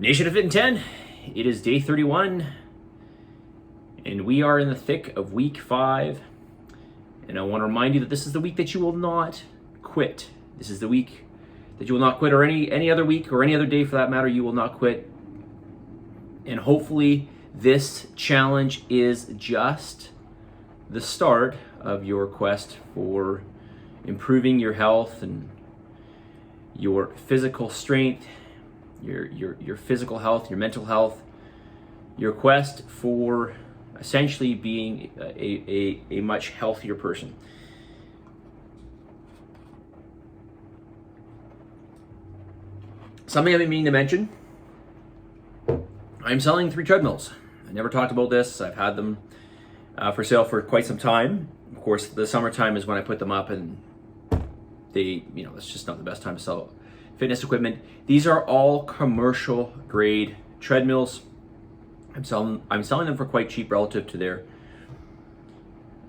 Nation of Fit in 10, it is day 31, and we are in the thick of week 5. And I want to remind you that this is the week that you will not quit. This is the week that you will not quit, or any other week, or any other day for that matter, you will not quit. And hopefully this challenge is just the start of your quest for improving your health and your physical strength, your physical health, your mental health, your quest for essentially being a much healthier person. Something I've been meaning to mention, I'm selling 3 treadmills. I never talked about this. I've had them for sale for quite some time. Of course, the summertime is when I put them up, and it's just not the best time to sell fitness equipment. These are all commercial grade treadmills. I'm selling them for quite cheap relative to their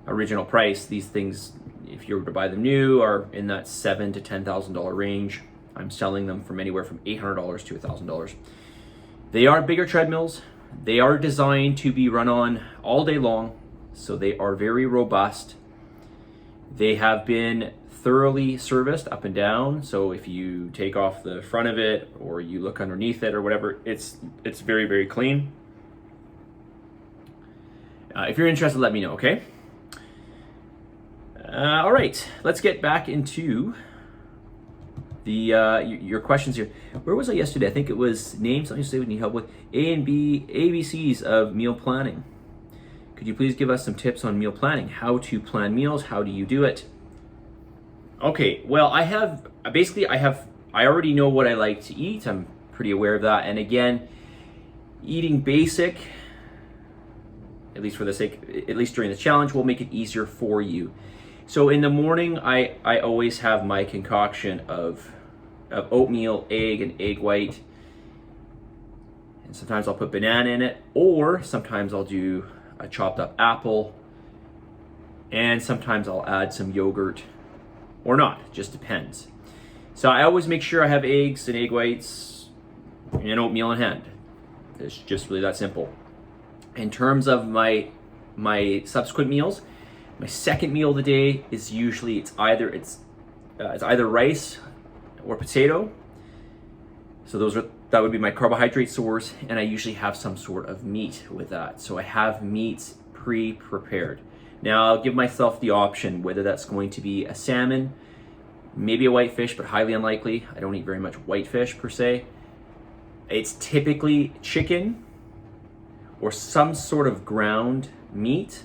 original price. These things, if you were to buy them new, are in that $7,000 to $10,000 range. I'm selling them from anywhere from $800 to $1,000. They are bigger treadmills. They are designed to be run on all day long, so they are very robust. They have been thoroughly serviced up and down, so if you take off the front of it or you look underneath it or whatever, it's very, very clean. If you're interested, let me know, okay? All right, let's get back into your questions here. Where was I yesterday? I think it was name something to say we need help with. A and B ABCs of meal planning. Could you please give us some tips on meal planning? How to plan meals? How do you do it? Okay, well, I already know what I like to eat. I'm pretty aware of that. And again, eating basic, at least during the challenge, will make it easier for you. So in the morning, I always have my concoction of oatmeal, egg, and egg white. And sometimes I'll put banana in it, or sometimes I'll do a chopped up apple, and sometimes I'll add some yogurt or not, it just depends. So I always make sure I have eggs and egg whites and oatmeal in hand. It's just really that simple. In terms of my subsequent meals, my second meal of the day is usually it's either rice or potato. So that would be my carbohydrate source, and I usually have some sort of meat with that. So I have meats pre-prepared. Now I'll give myself the option whether that's going to be a salmon, maybe a whitefish, but highly unlikely. I don't eat very much whitefish per se. It's typically chicken or some sort of ground meat.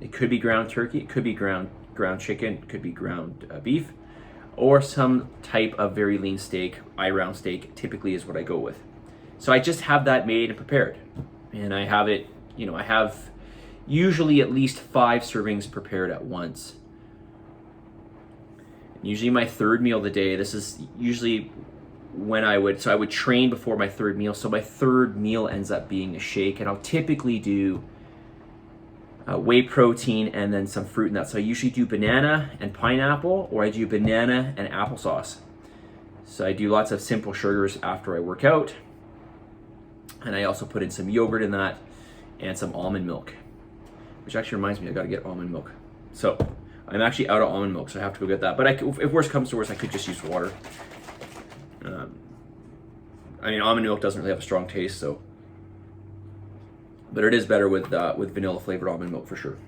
It could be ground turkey, it could be ground chicken, it could be ground beef, or some type of very lean steak. Round steak typically is what I go with. So I just have that made and prepared. And I have it, I have usually at least 5 servings prepared at once. Usually my third meal of the day, this is usually when I would train before my third meal. So my third meal ends up being a shake, and I'll typically do whey protein and then some fruit and that. So I usually do banana and pineapple, or I do banana and applesauce. So I do lots of simple sugars after I work out. And I also put in some yogurt in that and some almond milk, which actually reminds me, I gotta get almond milk. So I'm actually out of almond milk, so I have to go get that. But if worse comes to worse, I could just use water. Almond milk doesn't really have a strong taste, but it is better with vanilla flavored almond milk for sure.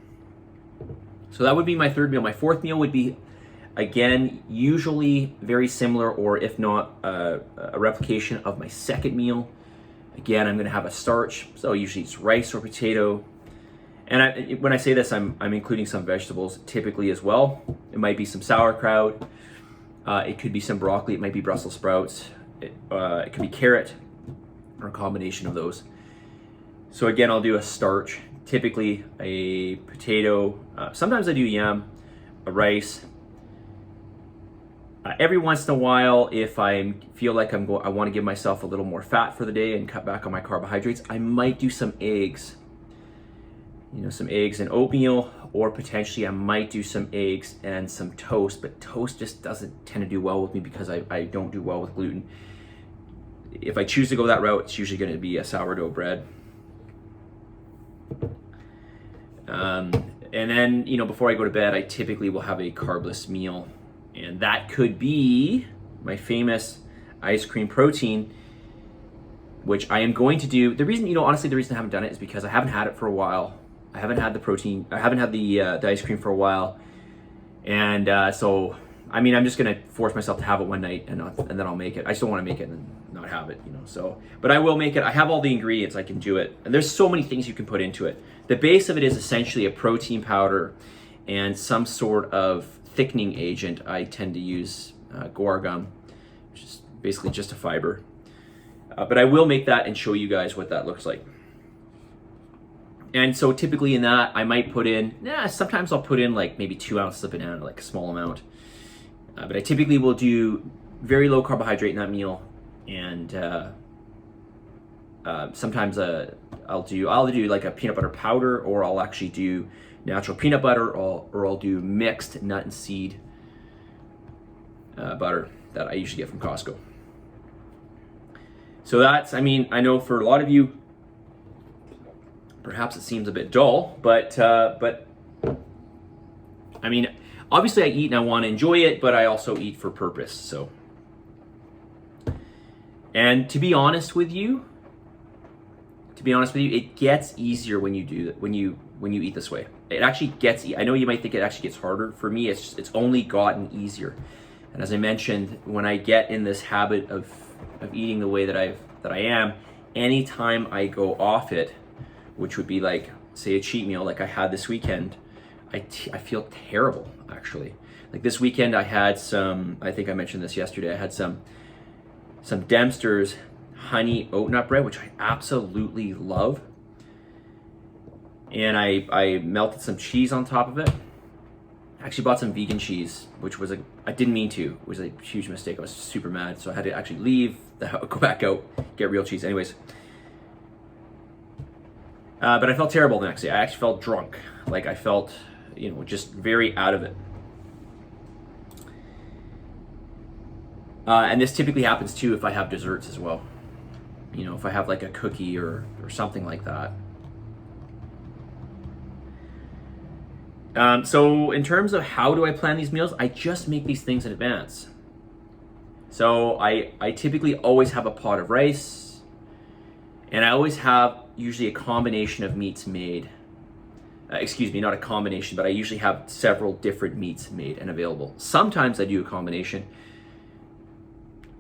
So that would be my third meal. My fourth meal would be, again, usually very similar, or if not a replication of my second meal. Again, I'm gonna have a starch, so usually it's rice or potato. And when I say this, I'm including some vegetables typically as well. It might be some sauerkraut, it could be some broccoli, it might be Brussels sprouts, it could be carrot, or a combination of those. So again, I'll do a starch, typically a potato, sometimes I do yam, a rice. Every once in a while, if I feel like I want to give myself a little more fat for the day and cut back on my carbohydrates, I might do some eggs. Some eggs and oatmeal, or potentially I might do some eggs and some toast, but toast just doesn't tend to do well with me because I don't do well with gluten. if I choose to go that route, it's usually going to be a sourdough bread. And then, you know, before I go to bed, I typically will have a carbless meal. And that could be my famous ice cream protein, which I am going to do. The reason, you know, honestly, the reason I haven't done it is because I haven't had it for a while. I haven't had the protein, I haven't had the ice cream for a while. And so, I mean, I'm just going to force myself to have it one night and then I'll make it. I still want to make it and not have it, you know, so, but I will make it. I have all the ingredients, I can do it. And there's so many things you can put into it. The base of it is essentially a protein powder and some sort of thickening agent. I tend to use guar gum, which is basically just a fiber. But I will make that and show you guys what that looks like. And so typically in that, I might put in, sometimes I'll put in like maybe 2 ounces of banana, like a small amount. But I typically will do very low carbohydrate in that meal. And sometimes I'll do like a peanut butter powder, or I'll actually do natural peanut butter, or I'll do mixed nut and seed butter that I usually get from Costco. So that's, I mean, I know for a lot of you, perhaps it seems a bit dull, but I mean, obviously I eat and I want to enjoy it, but I also eat for purpose. So, and to be honest with you, it gets easier when you do that, when you eat this way. It actually gets, I know you might think it actually gets harder. For me, it's only gotten easier. And as I mentioned, when I get in this habit of eating the way that I am, anytime I go off it, which would be like, say, a cheat meal like I had this weekend, I feel terrible, actually. Like this weekend I had some, I think I mentioned this yesterday, I had some Dempster's honey oat nut bread, which I absolutely love. And I melted some cheese on top of it. I actually bought some vegan cheese, which was I didn't mean to. It was a huge mistake. I was super mad, so I had to actually leave the house, go back out, get real cheese. Anyways. But I felt terrible the next day. I actually felt drunk. Like I felt, you know, just very out of it. And this typically happens too if I have desserts as well. You know, if I have like a cookie or something like that. So in terms of how do I plan these meals, I just make these things in advance. So I typically always have a pot of rice, and I always have usually a combination of meats made. Excuse me, not a combination, but I usually have several different meats made and available. Sometimes I do a combination.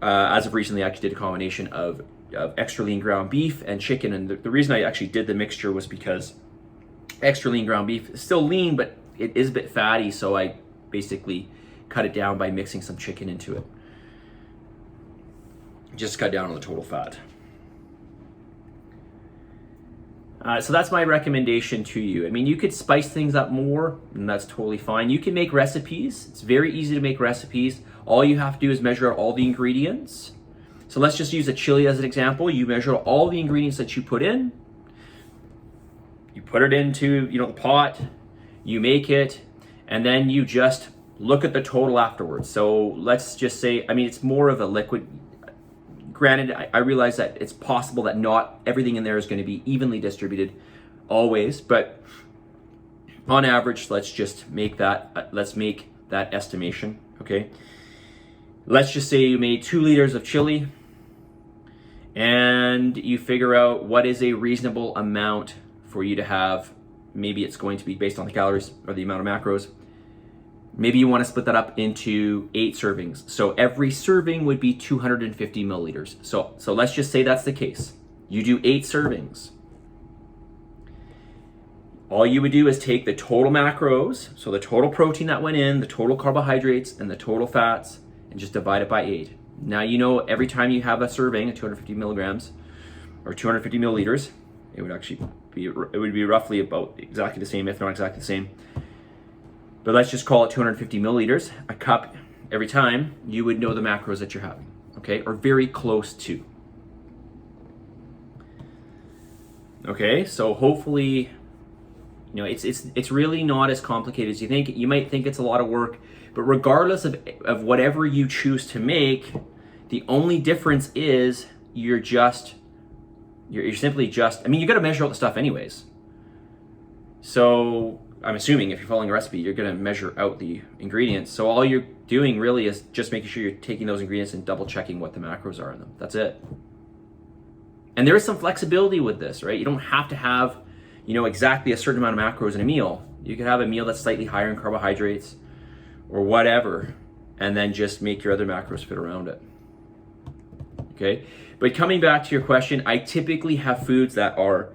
As of recently, I actually did a combination of extra lean ground beef and chicken. And the reason I actually did the mixture was because extra lean ground beef is still lean, but it is a bit fatty. So I basically cut it down by mixing some chicken into it. Just cut down on the total fat. So that's my recommendation to you. I mean, you could spice things up more, and that's totally fine. You can make recipes. It's very easy to make recipes. All you have to do is measure out all the ingredients. So let's just use a chili as an example. You measure out all the ingredients that you put in. You put it into, you know, the pot. You make it, and then you just look at the total afterwards. So let's just say, I mean, it's more of a liquid. Granted, I realize that it's possible that not everything in there is going to be evenly distributed always, but on average, let's just make that, let's make that estimation, okay? Let's just say you made 2 liters of chili, and you figure out what is a reasonable amount for you to have. Maybe it's going to be based on the calories or the amount of macros. Maybe you want to split that up into 8 servings. So every serving would be 250 milliliters. So let's just say that's the case. You do 8 servings. All you would do is take the total macros, so the total protein that went in, the total carbohydrates, and the total fats, and just divide it by 8. Now you know every time you have a serving of 250 milligrams or 250 milliliters, it would be roughly about exactly the same, if not exactly the same. But let's just call it 250 milliliters, a cup every time. You would know the macros that you're having, okay? Or very close to. Okay, so hopefully, you know, it's really not as complicated as you think. You might think it's a lot of work, but regardless of whatever you choose to make, the only difference is you're simply just, I mean, you got to measure out the stuff anyways. So I'm assuming if you're following a recipe, you're going to measure out the ingredients. So all you're doing really is just making sure you're taking those ingredients and double checking what the macros are in them. That's it. And there is some flexibility with this, right? You don't have to have, exactly a certain amount of macros in a meal. You could have a meal that's slightly higher in carbohydrates or whatever, and then just make your other macros fit around it. Okay? But coming back to your question, I typically have foods that are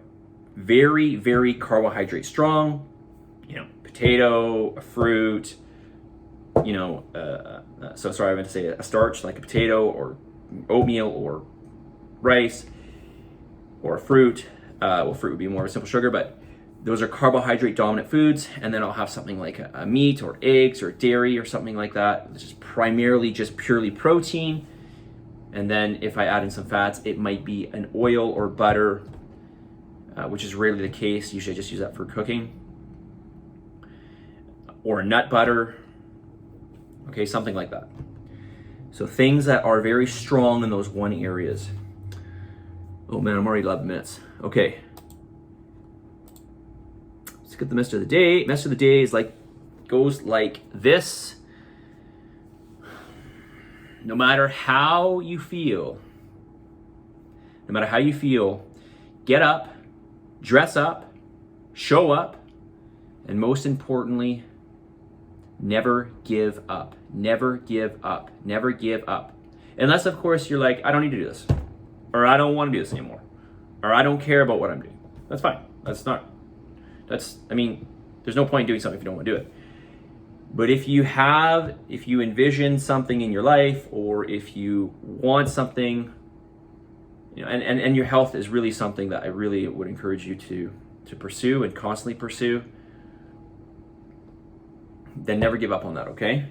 very, very carbohydrate strong, potato, a fruit, so sorry, I meant to say a starch like a potato or oatmeal or rice or a fruit. Well, fruit would be more of a simple sugar, but those are carbohydrate dominant foods. And then I'll have something like a meat or eggs or dairy or something like that. This is primarily just purely protein. And then if I add in some fats, it might be an oil or butter, which is rarely the case. Usually I just use that for cooking. Or a nut butter, okay, something like that. So things that are very strong in those one areas. Oh man, I'm already 11 minutes. Okay. Let's get the message of the day. Message of the day goes like this. No matter how you feel, get up, dress up, show up, and most importantly, never give up. Never give up. Never give up. Unless, of course, you're like, I don't need to do this. Or I don't want to do this anymore. Or I don't care about what I'm doing. That's fine. There's no point in doing something if you don't want to do it. But if you envision something in your life, or if you want something, and your health is really something that I really would encourage you to pursue and constantly pursue, then never give up on that, okay?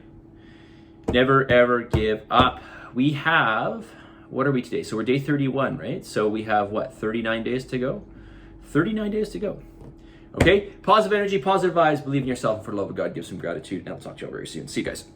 Never, ever give up. We have, what are we today? So we're day 31, right? So we have, 39 days to go? 39 days to go. Okay? Positive energy, positive vibes, believe in yourself, and for the love of God, give some gratitude, and I'll talk to you all very soon. See you guys.